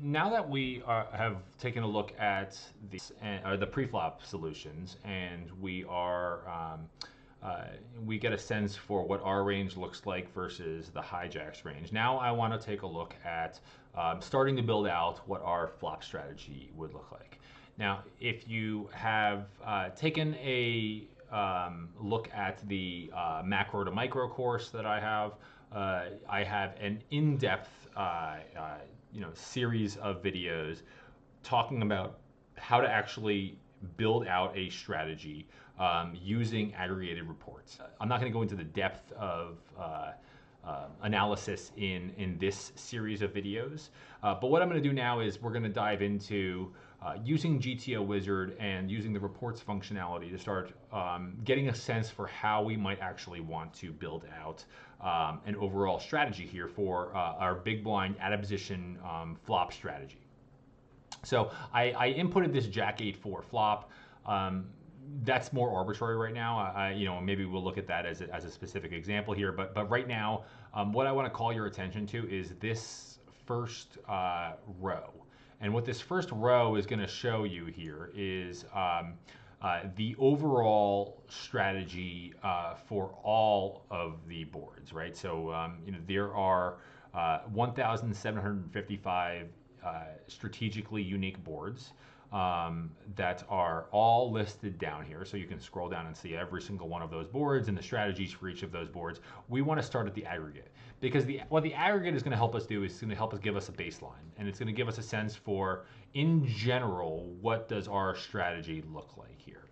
Now that we have taken a look at the preflop solutions, and we get a sense for what our range looks like versus the hijack's range. Now I want to take a look at starting to build out what our flop strategy would look like. Now, if you have taken a look at the macro to micro course that I have an in-depth series of videos talking about how to actually build out a strategy using aggregated reports. I'm not going to go into the depth of analysis in this series of videos, but what I'm going to do now is we're going to dive into using GTO Wizard and using the reports functionality to start getting a sense for how we might actually want to build out an overall strategy here for our big blind out of position flop strategy. So I inputted this Jack 8-4 flop. That's more arbitrary right now. Maybe we'll look at that as a specific example here. But right now, what I want to call your attention to is this first row. And what this first row is going to show you here is the overall strategy for all of the boards, right? So there are 1,755 strategically unique boards that are all listed down here. So you can scroll down and see every single one of those boards and the strategies for each of those boards. We want to start at the aggregate, because what the aggregate is going to help us do is it's going to help us give us a baseline, and it's going to give us a sense for, in general, what does our strategy look like here.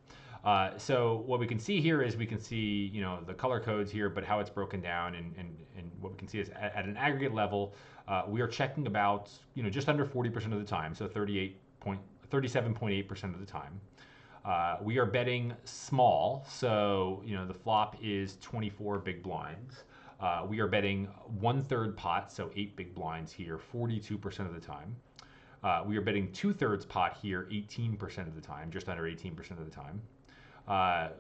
So what we can see here is we can see the color codes here, but how it's broken down, and what we can see is at an aggregate level, we are checking about just under 40% of the time, so 37.8% of the time. We are betting small, so the flop is 24 big blinds. We are betting 1/3 pot, so 8 big blinds here, 42% of the time. We are betting 2/3 pot here, 18% of the time, just under 18% of the time.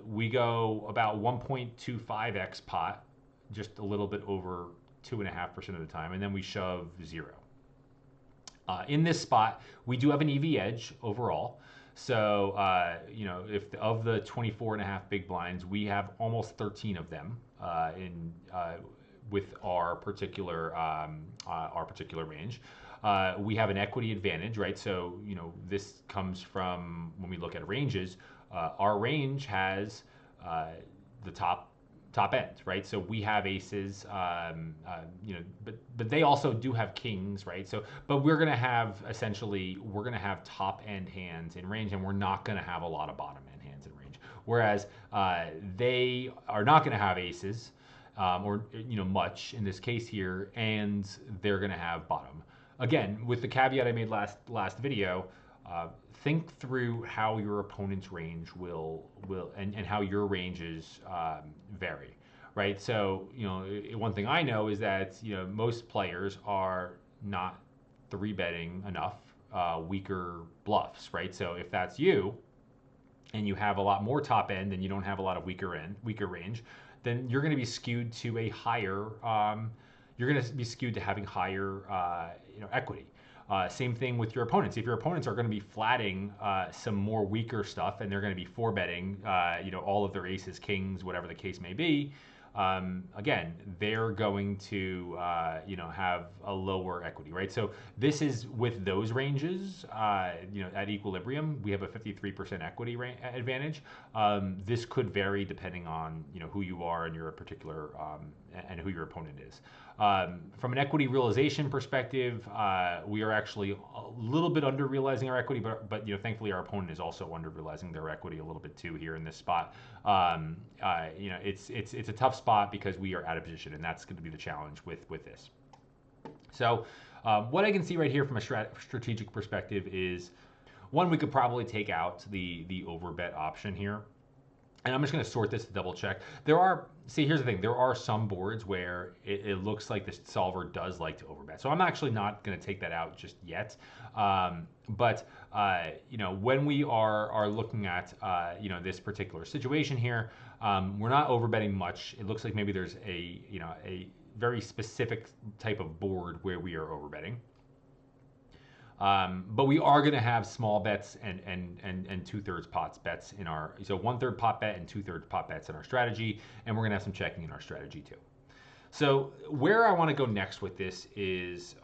We go about 1.25x pot, just a little bit over 2.5% of the time, and then we shove 0. In this spot, we do have an EV edge overall. So, if of the 24.5 big blinds, we have almost 13 of them with our particular range. We have an equity advantage, right? So, this comes from when we look at ranges. Our range has the top end, right? So we have aces, but they also do have kings, right? So, but we're gonna have top end hands in range, and we're not gonna have a lot of bottom end hands in range. Whereas they are not gonna have aces, or much in this case here, and they're gonna have bottom. Again, with the caveat I made last video. Think through how your opponent's range will and how your ranges vary, right? So one thing I know is that most players are not 3-betting enough weaker bluffs, right? So if that's you, and you have a lot more top end and you don't have a lot of weaker range, then you're going to be skewed to a higher. You're going to be skewed to having higher equity. Same thing with your opponents. If your opponents are going to be flatting some more weaker stuff, and they're going to be 4-betting, all of their aces, kings, whatever the case may be, again, they're going to, have a lower equity, right? So this is with those ranges, at equilibrium, we have a 53% equity advantage. This could vary depending on, who you are and your particular, and who your opponent is. From an equity realization perspective, we are actually a little bit under realizing our equity, but thankfully our opponent is also under realizing their equity a little bit too here in this spot. It's a tough spot because we are out of position, and that's going to be the challenge with this. So what I can see right here from a strategic perspective is, one, we could probably take out the overbet option here. And I'm just going to sort this to double check. Here's the thing. There are some boards where it looks like the solver does like to overbet. So I'm actually not going to take that out just yet. But when we are looking at, this particular situation here, we're not overbetting much. It looks like maybe there's a very specific type of board where we are overbetting. But we are going to have small bets and 2/3 pots bets in our, so 1/3 pot bet and 2/3 pot bets in our strategy, and we're going to have some checking in our strategy too. So where I want to go next with this is,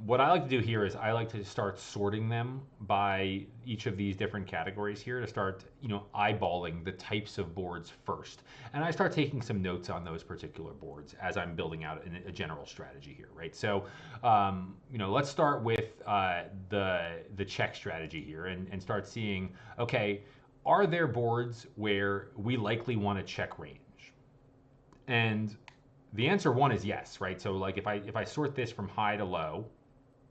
what I like to do here is I like to start sorting them by each of these different categories here to start, eyeballing the types of boards first. And I start taking some notes on those particular boards as I'm building out a general strategy here, right? So, let's start with the check strategy here and start seeing, okay, are there boards where we likely want to check range? And the answer one is yes, right? So like if I sort this from high to low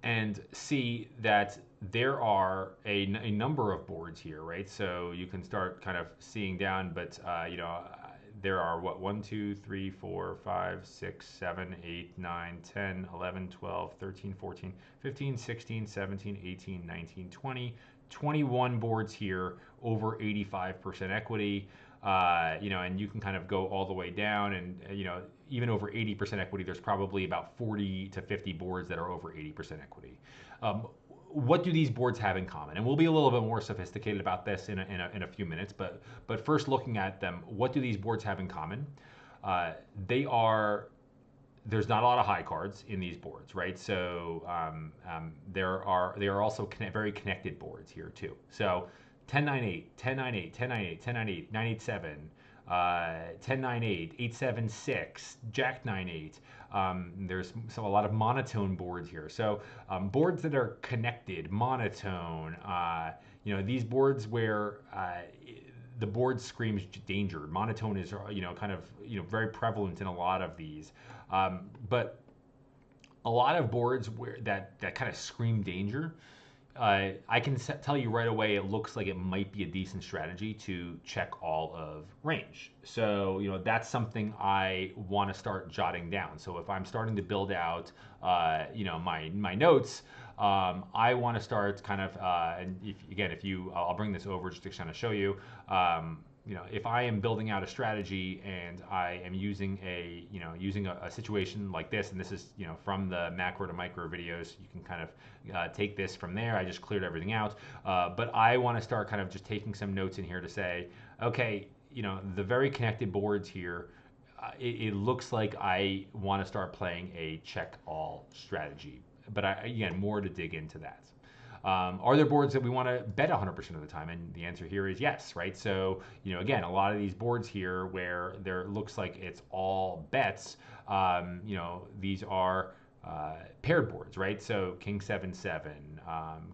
and see that there are a number of boards here, right? So you can start kind of seeing down, but there are what, 1, 2, 3, 4, 5, 6, 7, 8, 9, 10, 11, 12, 13, 14, 15, 16, 17, 18, 19, 20, 21 boards here over 85% equity. And you can kind of go all the way down, and even over 80% equity, there's probably about 40 to 50 boards that are over 80% equity. What do these boards have in common? And we'll be a little bit more sophisticated about this in a few minutes, but first looking at them, what do these boards have in common? There's not a lot of high cards in these boards, right? So they are also very connected boards here too. So 10-9-8, 10-9-8, 10-9-8, 10-9-8, 9-8-7, 10-9-8, 8-7-6, Jack-9-8. There's a lot of monotone boards here. So boards that are connected, monotone, these boards where the board screams danger. Monotone is, very prevalent in a lot of these. But a lot of boards that kind of scream danger, I can tell you right away, it looks like it might be a decent strategy to check all of range. So, that's something I want to start jotting down. So if I'm starting to build out, my notes, I want to start kind of, and I'll bring this over just to kind of show you, if I am building out a strategy and I am using a situation like this, and this is, from the macro to micro videos, you can kind of take this from there. I just cleared everything out. But I want to start kind of just taking some notes in here to say, okay, the very connected boards here, it looks like I want to start playing a check all strategy. But more to dig into that. Are there boards that we want to bet 100% of the time? And the answer here is yes, right? So, again, a lot of these boards here where there looks like it's all bets, these are paired boards, right? So King 7-7,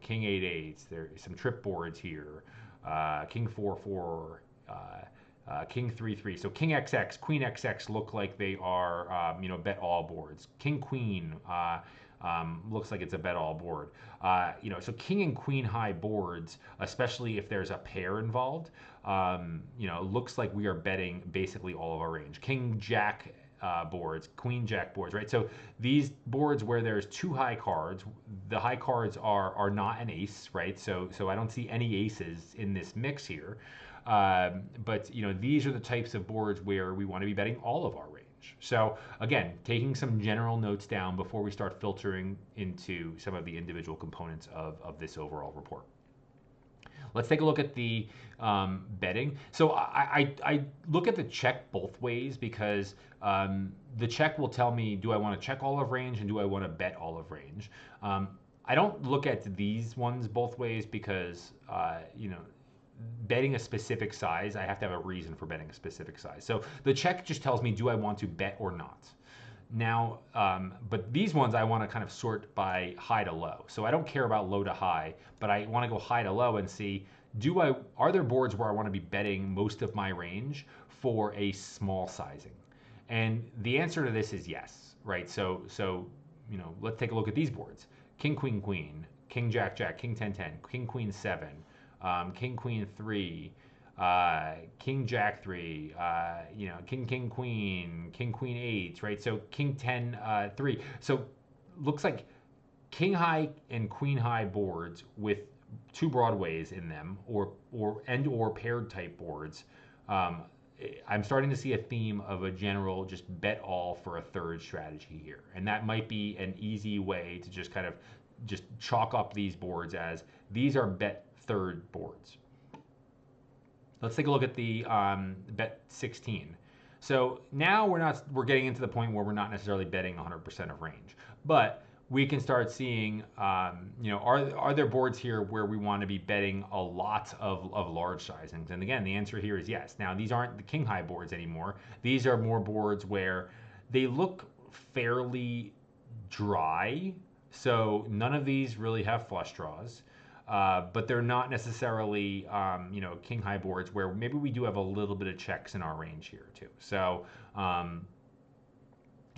King 8-8, there's some trip boards here, King 4-4, King 3-3. So King XX, Queen XX look like they are, bet all boards. King Queen, looks like it's a bet all board. So king and queen high boards, especially if there's a pair involved, looks like we are betting basically all of our range. King jack boards, queen jack boards, right? So these boards where there's two high cards, the high cards are not an ace, right? So I don't see any aces in this mix here. But these are the types of boards where we want to be betting all of our range. So again, taking some general notes down before we start filtering into some of the individual components of this overall report. Let's take a look at the betting. So I look at the check both ways because the check will tell me, do I want to check all of range and do I want to bet all of range? I don't look at these ones both ways because, betting a specific size, I have to have a reason for betting a specific size. So the check just tells me, do I want to bet or not? Now, but these ones I want to kind of sort by high to low. So I don't care about low to high, but I want to go high to low and see, are there boards where I want to be betting most of my range for a small sizing? And the answer to this is yes, right? So let's take a look at these boards. King, queen, queen, king, jack, jack, king, 10, 10, king, queen, 7, King Queen 3, King Jack 3, King Queen 8, right? So King 10 3. So looks like King High and Queen High boards with two broadways in them, or paired type boards. I'm starting to see a theme of a general just bet all for a third strategy here, and that might be an easy way to just kind of just chalk up these boards as these are bet third boards. Let's take a look at the bet 16. So now we're getting into the point where we're not necessarily betting 100% of range, but we can start seeing, are there boards here where we want to be betting a lot of large sizings? And again, the answer here is yes. Now, these aren't the king high boards anymore. These are more boards where they look fairly dry. So none of these really have flush draws. But they're not necessarily, king high boards where maybe we do have a little bit of checks in our range here too. So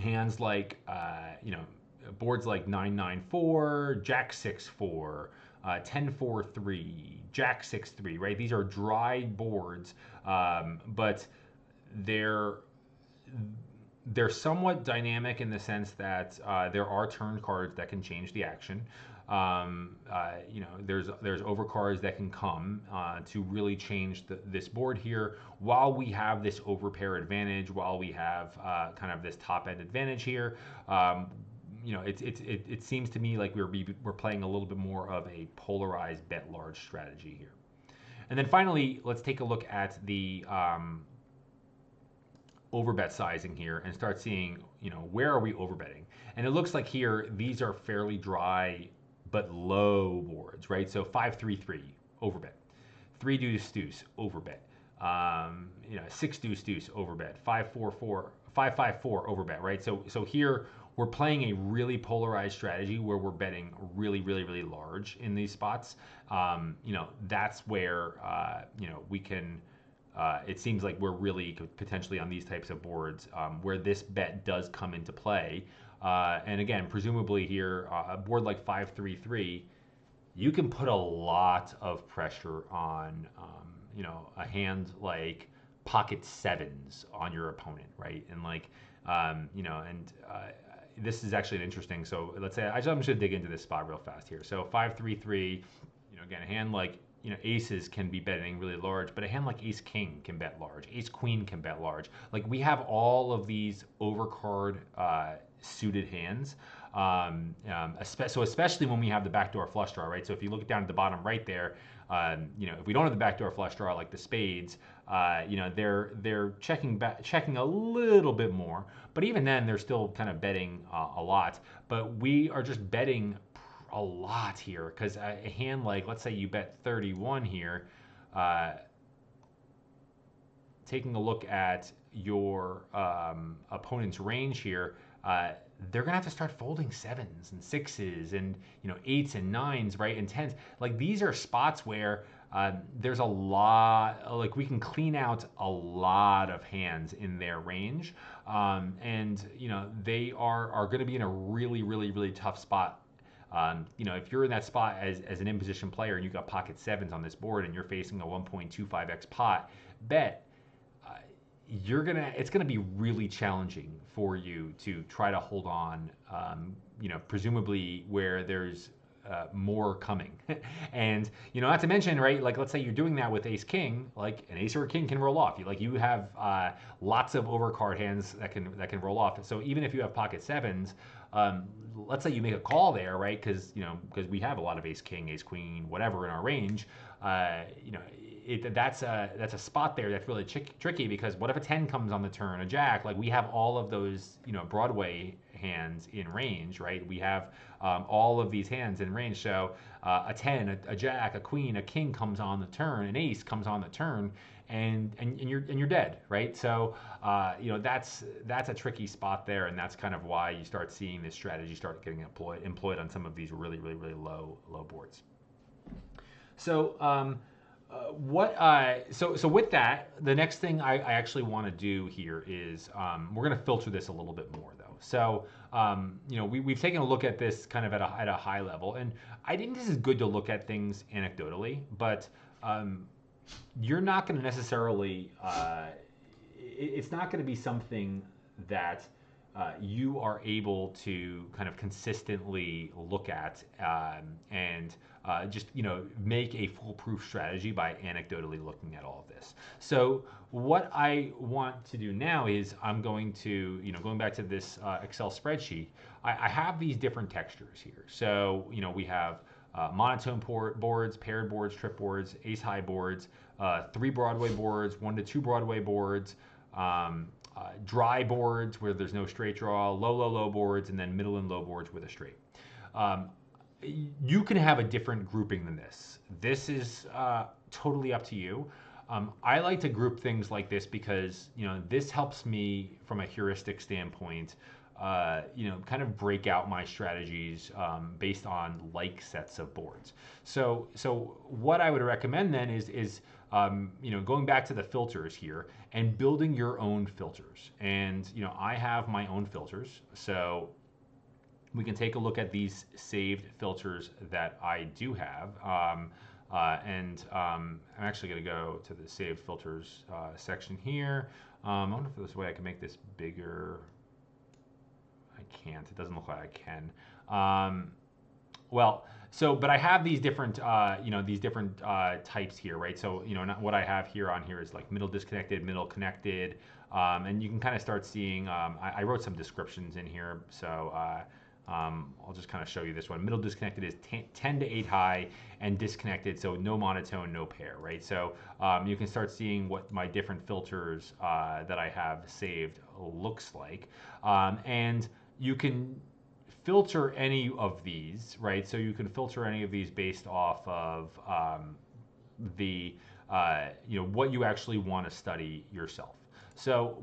hands like, boards like 9-9-4, Jack 6-4, 10-4-3, Jack 6-3, right? These are dry boards, but they're somewhat dynamic in the sense that there are turn cards that can change the action. There's overcards that can come to really change this board here, while we have this overpair advantage, while we have kind of this top end advantage here. It seems to me like we're playing a little bit more of a polarized bet large strategy here. And then finally, let's take a look at the overbet sizing here and start seeing, where are we overbetting? And it looks like here these are fairly dry but low boards, right? So 5-3-3 overbet, 3 deuce deuce overbet, 6 deuce deuce overbet, 5-4-4, 5-5-4 overbet, right? So here we're playing a really polarized strategy where we're betting really, really, really large in these spots. That's where we can. It seems like we're really potentially on these types of boards where this bet does come into play. And again, presumably here, a board like 5-3-3, you can put a lot of pressure on, a hand like pocket sevens on your opponent, right? And this is actually interesting. So let's say I'm just going to dig into this spot real fast here. So 5-3-3, again, a hand like, aces can be betting really large, but a hand like ace king can bet large, ace queen can bet large. Like, we have all of these overcard suited hands, so especially when we have the backdoor flush draw, right? So if you look down at the bottom right there, if we don't have the backdoor flush draw like the spades, they're checking a little bit more, but even then they're still kind of betting a lot. But we are just betting a lot here, because a hand like, let's say you bet 31 here, taking a look at your opponent's range here, they're gonna have to start folding sevens and sixes and eights and nines, right, and tens. Like, these are spots where there's a lot, like, we can clean out a lot of hands in their range, and they are going to be in a really, really, really tough spot. If you're in that spot as an in-position player and you've got pocket sevens on this board and you're facing a 1.25x pot bet, it's gonna be really challenging for you to try to hold on, presumably where there's more coming. And not to mention, right, like, let's say you're doing that with ace king, like an ace or a king can roll off. You have lots of overcard hands that can roll off. So even if you have pocket sevens, let's say you make a call there, right? Because we have a lot of ace king, ace queen, whatever in our range. That's a spot there that's really tricky, because what if a 10 comes on the turn, a jack? Like, we have all of those Broadway hands in range, right? We have all of these hands in range. So a 10, a jack, a queen, a king comes on the turn, an ace comes on the turn, and you're dead, right? So that's a tricky spot there, and that's kind of why you start seeing this strategy start getting employed on some of these really, really, really low boards. So so with that, the next thing I actually want to do here is we're going to filter this a little bit more, though. So we've taken a look at this kind of at a high level, and I think this is good to look at things anecdotally, but you're not going to necessarily it's not going to be something that you are able to kind of consistently look at and just make a foolproof strategy by anecdotally looking at all of this. So what I want to do now is I'm going to going back to this Excel spreadsheet. I have these different textures here. So we have monotone boards, paired boards, trip boards, ace high boards, 3 Broadway boards, 1 to 2 Broadway boards. Dry boards where there's no straight draw, low boards, and then middle and low boards with a straight. You can have a different grouping than this. This is totally up to you. I like to group things like this because this helps me from a heuristic standpoint. Kind of break out my strategies based on like sets of boards. So what I would recommend then is going back to the filters here and building your own filters. And I have my own filters, so we can take a look at these saved filters that I do have. I'm actually going to go to the saved filters section here. I wonder if there's a way I can make this bigger. I can't. It doesn't look like I can. But I have these different, types here, right? So, what I have here on here is like middle disconnected, middle connected, and you can kind of start seeing. I wrote some descriptions in here, so I'll just kind of show you this one. Middle disconnected is 10 to 8 high, and disconnected, so no monotone, no pair, right? So you can start seeing what my different filters that I have saved looks like, and you can filter any of these, right? So you can filter any of these based off of what you actually want to study yourself. So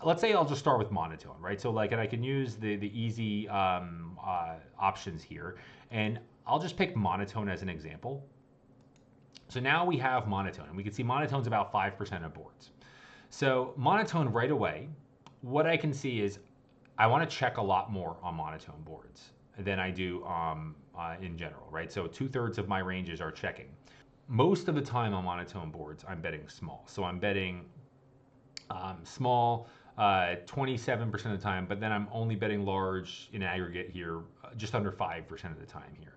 let's say I'll just start with monotone, right? So and I can use the easy options here, and I'll just pick monotone as an example. So now we have monotone, and we can see monotone's about 5% of boards. So monotone right away, what I can see is I want to check a lot more on monotone boards than I do in general, right? So 2/3 of my ranges are checking. Most of the time on monotone boards, I'm betting small. So I'm betting small 27% of the time, but then I'm only betting large in aggregate here, just under 5% of the time here.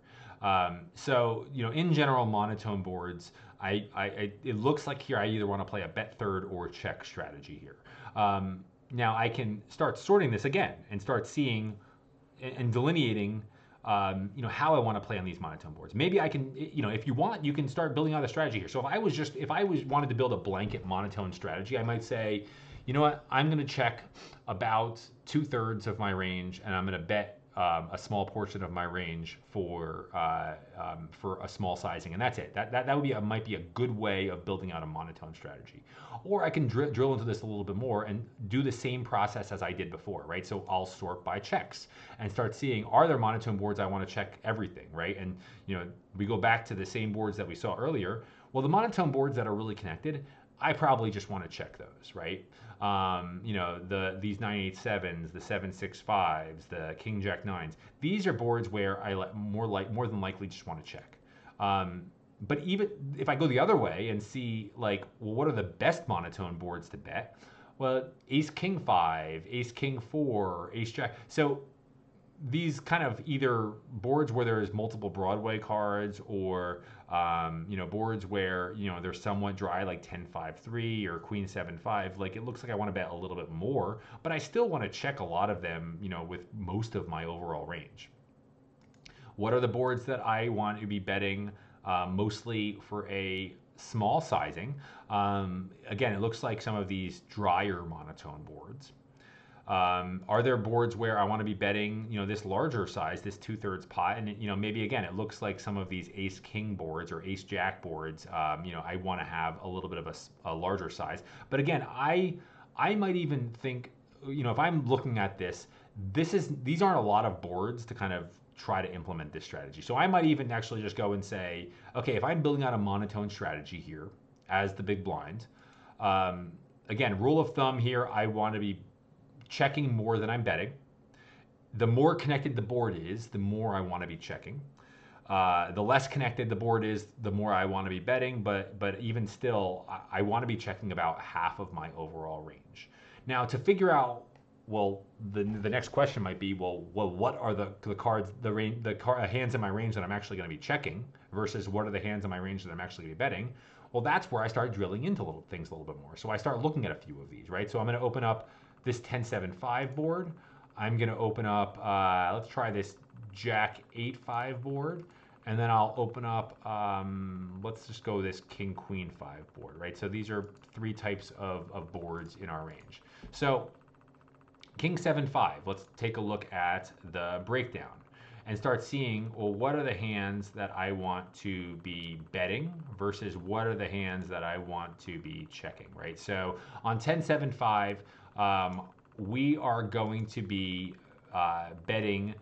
In general, monotone boards, it looks like here I either want to play a bet third or check strategy here. Now I can start sorting this again and start seeing and delineating, how I want to play on these monotone boards. Maybe I can, if you want, you can start building out a strategy here. So if I wanted to build a blanket monotone strategy, I might say, you know what, I'm going to check about 2/3 of my range, and I'm going to bet a small portion of my range for a small sizing, and that's it. That would might be a good way of building out a monotone strategy. Or I can drill into this a little bit more and do the same process as I did before, right? So I'll sort by checks and start seeing, are there monotone boards I want to check everything, right? And we go back to the same boards that we saw earlier. Well, the monotone boards that are really connected, I probably just want to check those, right? These 9/8/7s, the 7/6/5s, the King Jack 9s. These are boards where I more than likely just want to check. But even if I go the other way and see what are the best monotone boards to bet? Well, Ace King 5, Ace King 4, Ace Jack. So these kind of either boards where there's multiple Broadway cards, or boards where they're somewhat dry, like 10-5-3 or Queen 7-5. It looks like I want to bet a little bit more, but I still want to check a lot of them, with most of my overall range. What are the boards that I want to be betting mostly for a small sizing? Again, it looks like some of these drier monotone boards. Are there boards where I want to be betting, this larger size, this 2/3 pot, and maybe again it looks like some of these Ace King boards or Ace Jack boards. I want to have a little bit of a larger size. But again, I might even think, if I'm looking at this, these aren't a lot of boards to kind of try to implement this strategy. So I might even actually just go and say, okay, if I'm building out a monotone strategy here as the big blind, again, rule of thumb here, I want to be checking more than I'm betting. The more connected the board is, the more I want to be checking. The less connected the board is, the more I want to be betting, but even still, I want to be checking about half of my overall range. Now, to figure out well, the next question might be, well, what are the cards, hands in my range that I'm actually going to be checking versus what are the hands in my range that I'm actually going to be betting? Well, that's where I start drilling into little things a little bit more. So I start looking at a few of these, right? So I'm going to open up this 10-7-5 board. I'm going to open up, let's try this Jack 8-5 board. And then I'll open up, let's just go this King Queen 5 board, right? So these are three types of boards in our range. So King 7-5, let's take a look at the breakdown and start seeing, well, what are the hands that I want to be betting versus what are the hands that I want to be checking, right? So on 10-7-5, we are going to be betting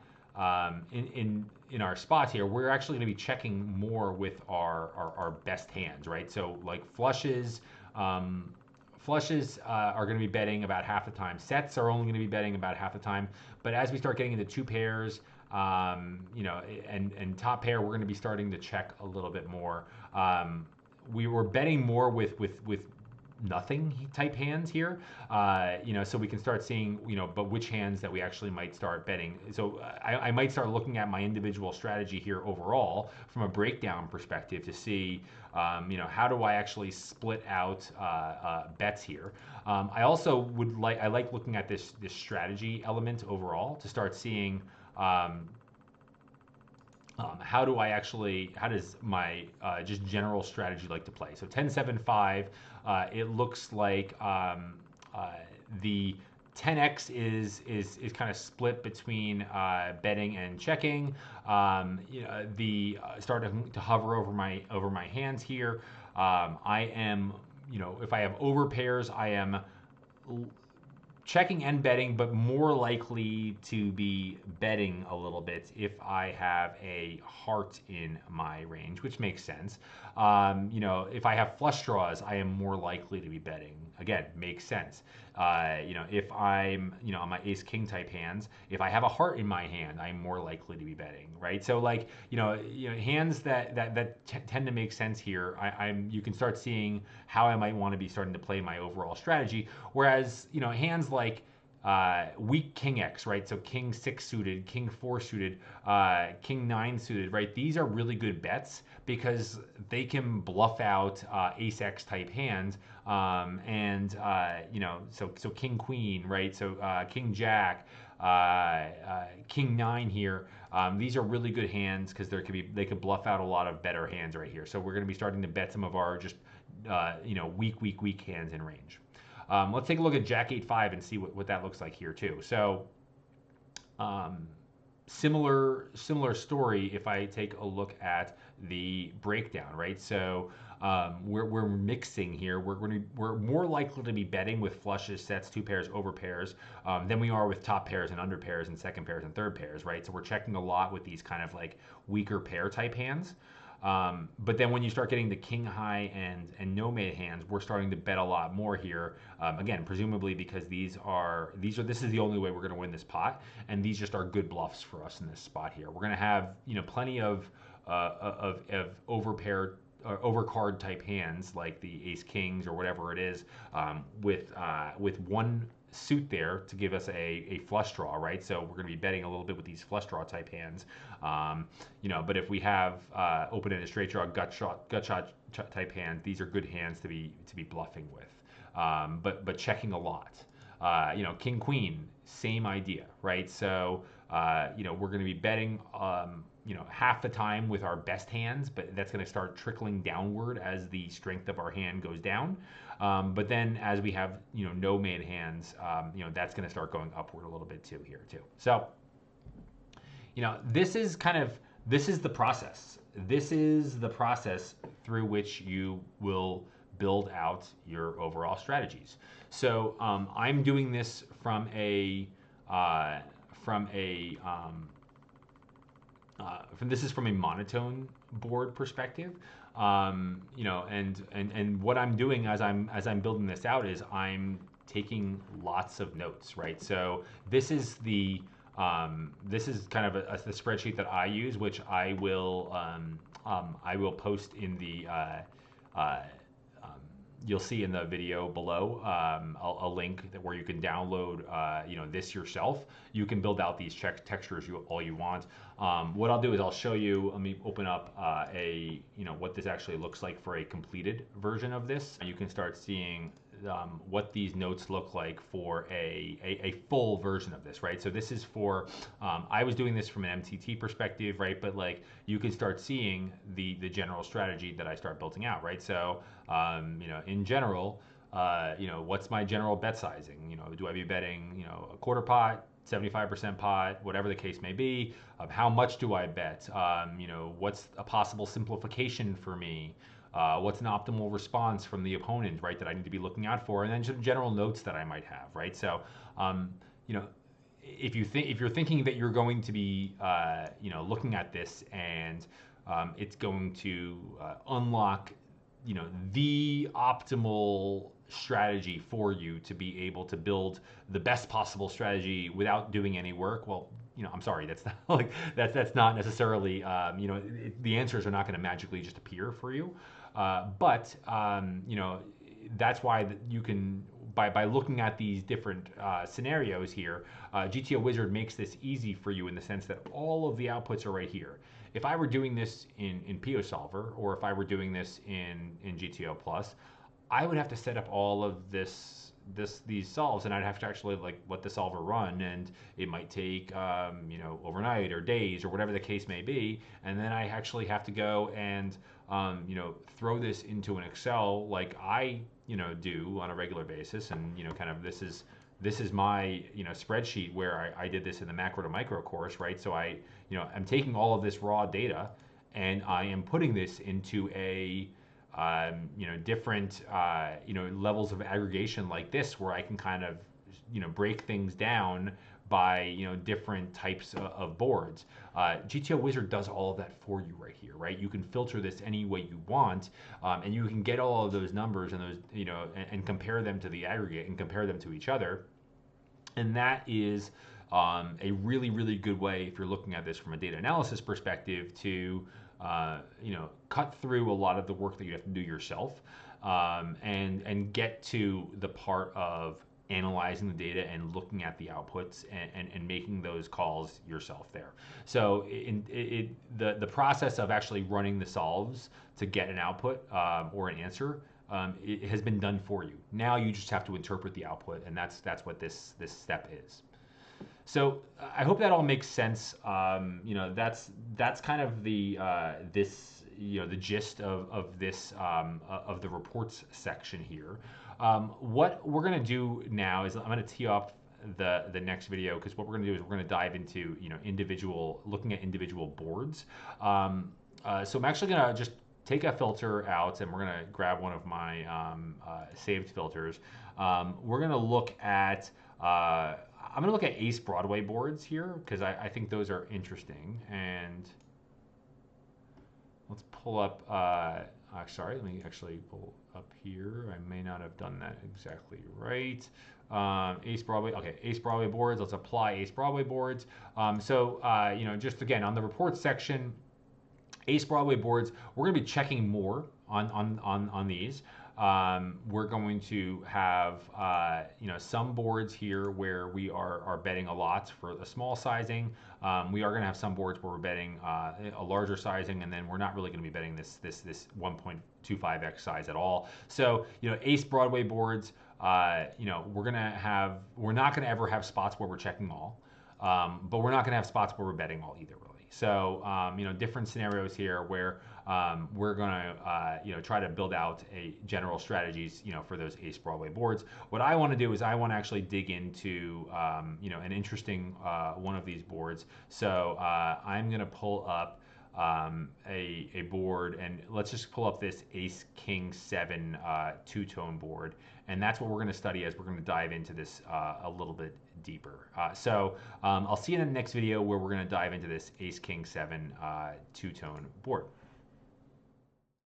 in our spots here. We're actually going to be checking more with our best hands, right? So like flushes, are going to be betting about half the time. Sets are only going to be betting about half the time. But as we start getting into two pairs, and top pair, we're going to be starting to check a little bit more. We were betting more with nothing type hands here, so we can start seeing, but which hands that we actually might start betting. So I might start looking at my individual strategy here overall from a breakdown perspective to see, how do I actually split out bets here. I also I like looking at this strategy element overall to start seeing, how does my just general strategy like to play? So 10-7-5, it looks like the 10x is kind of split between betting and checking. The starting to hover over my hands here. I am, if I have over pairs, I am checking and betting, but more likely to be betting a little bit if I have a heart in my range, which makes sense. If I have flush draws, I am more likely to be betting. Again, makes sense. If I'm, on my ace king type hands, if I have a heart in my hand, I'm more likely to be betting, right? So like, hands that tend to make sense here, you can start seeing how I might want to be starting to play my overall strategy. Whereas, hands like weak king X, right? So king 6 suited, king 4 suited, king 9 suited, right? These are really good bets because they can bluff out ace X type hands. So king queen, right? So king jack, king 9 here. These are really good hands because they could bluff out a lot of better hands right here. So we're going to be starting to bet some of our just weak hands in range. Let's take a look at Jack 8-5 and see what that looks like here too. So similar story if I take a look at the breakdown, right? So we're mixing here. We're more likely to be betting with flushes, sets, two pairs, over pairs than we are with top pairs and under pairs and second pairs and third pairs, right? So we're checking a lot with these kind of like weaker pair type hands. But then when you start getting the king high and no mate hands, we're starting to bet a lot more here. Again, presumably because this is the only way we're going to win this pot, and these just are good bluffs for us in this spot here. We're going to have plenty of overpair or overcard type hands like the ace kings or whatever it is, with one suit there to give us a flush draw, right? So we're going to be betting a little bit with these flush draw type hands, but if we have open-ended straight draw, gut shot type hands, these are good hands to be bluffing with, but checking a lot. King queen, same idea, right? So we're going to be betting half the time with our best hands, but that's going to start trickling downward as the strength of our hand goes down. But then as we have, no made hands, that's going to start going upward a little bit too here too. So, this is the process. This is the process through which you will build out your overall strategies. So I'm doing this from a this is from a monotone board perspective. And what I'm doing as I'm building this out is I'm taking lots of notes, right? So this is this is kind of the spreadsheet that I use, which I will post in the you'll see in the video below a link that where you can download this yourself. You can build out these textures all you want. What I'll do is I'll show you. Let me open up what this actually looks like for a completed version of this. You can start seeing what these notes look like for a full version of this, right? So this is for, I was doing this from an MTT perspective, right? But like you can start seeing the general strategy that I start building out, right? So, in general, what's my general bet sizing? Do I be betting, a quarter pot, 75% pot, whatever the case may be? How much do I bet? What's a possible simplification for me? What's an optimal response from the opponent, right, that I need to be looking out for, and then just general notes that I might have, right? So, if you're thinking that you're going to be, looking at this and it's going to unlock, the optimal strategy for you to be able to build the best possible strategy without doing any work, well, I'm sorry, that's not like that's not necessarily, the answers are not going to magically just appear for you. But that's why you can, by looking at these different scenarios here, GTO Wizard makes this easy for you in the sense that all of the outputs are right here. If I were doing this in PioSolver, or if I were doing this in GTO Plus, I would have to set up all of these solves, and I'd have to actually like let the solver run, and it might take overnight or days or whatever the case may be, and then I actually have to go and throw this into an Excel like I do on a regular basis, and kind of this is my spreadsheet where I did this in the macro to micro course, right? So I'm taking all of this raw data and I am putting this into a different levels of aggregation like this, where I can kind of break things down by different types of boards. GTO Wizard does all of that for you right here, right? You can filter this any way you want, and you can get all of those numbers and those and compare them to the aggregate and compare them to each other, and that is a really, really good way, if you're looking at this from a data analysis perspective, to cut through a lot of the work that you have to do yourself, and get to the part of analyzing the data and looking at the outputs and making those calls yourself there. So the process of actually running the solves to get an output or an answer, it has been done for you. Now you just have to interpret the output, and that's what this step is. So I hope that all makes sense. That's kind of the the gist of this of the reports section here. What we're going to do now is I'm going to tee up the next video, because what we're going to do is we're going to dive into looking at individual boards. So I'm actually going to just take a filter out, and we're going to grab one of my saved filters. We're going to look at I'm going to look at Ace Broadway boards here, because I think those are interesting. And let's pull up, sorry, let me actually pull up here. I may not have done that exactly right. Ace Broadway, okay, Ace Broadway boards. Let's apply Ace Broadway boards. Just again, on the reports section, Ace Broadway boards, we're going to be checking more on these. We're going to have some boards here where we are betting a lot for a small sizing. We are going to have some boards where we're betting a larger sizing, and then we're not really going to be betting this 1.25x size at all. So Ace Broadway boards, we're not going to ever have spots where we're checking all, but we're not going to have spots where we're betting all either, really. So different scenarios here where we're going to try to build out general strategies for those Ace Broadway boards. What I want to do is I want to actually dig into an interesting one of these boards. So I'm going to pull up a board, and let's just pull up this Ace King 7 two-tone board, and that's what we're going to study as we're going to dive into this a little bit deeper. So I'll see you in the next video where we're going to dive into this Ace King 7 two-tone board.